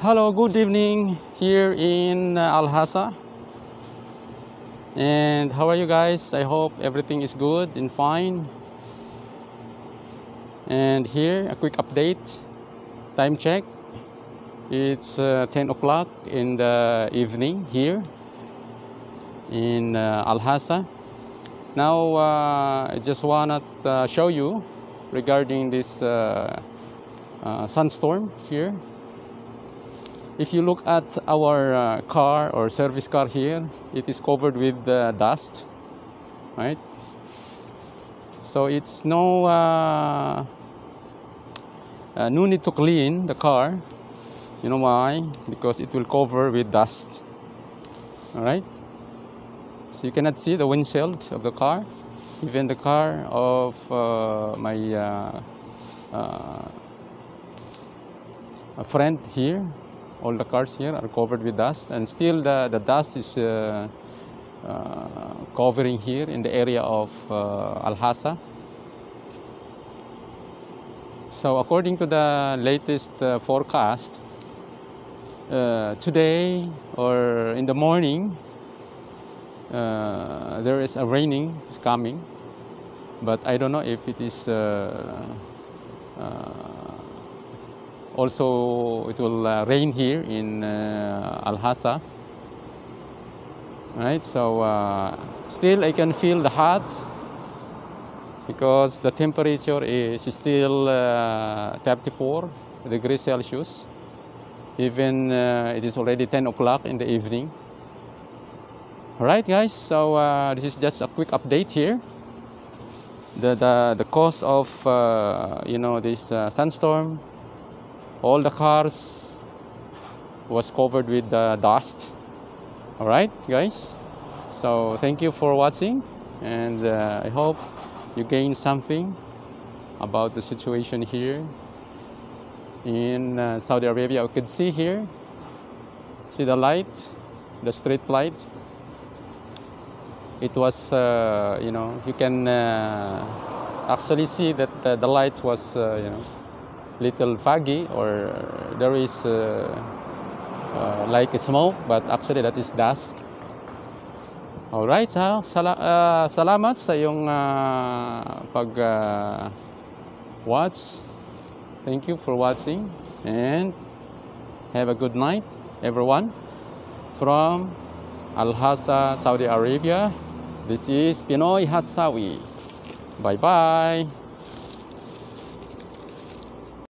Hello, good evening here in Al-Hasa. And how are you guys? I hope everything is good and fine. And here, a quick update. Time check. It's 10 o'clock in the evening here in Al-Hasa. Now, I just want to show you regarding this sandstorm here. If you look at our car or service car here, it is covered with dust, right? So it's no need to clean the car. You know why? Because it will cover with dust. All right. So you cannot see the windshield of the car, even the car of my a friend here. All the cars here are covered with dust, and still the dust is covering here in the area of Al-Hasa. So according to the latest forecast, today or in the morning, there is a raining is coming, but I don't know if it is also it will rain here in Al-Hasa, right? So still I can feel the hot because the temperature is still 34 degrees Celsius, even it is already 10 o'clock in the evening. All right, guys, so this is just a quick update here. The cause of this sandstorm. All the cars was covered with dust. All right, guys. So thank you for watching, and I hope you gain something about the situation here in Saudi Arabia. You can see here, see the light, the street light. It was, you can actually see that the lights was, little foggy, or there is like a smoke, but actually that is dust. All right, so salamat sa iyong watch. Thank you for watching, and have a good night, everyone. From Al-Hasa, Saudi Arabia, this is Pinoy Hasawi. Bye bye.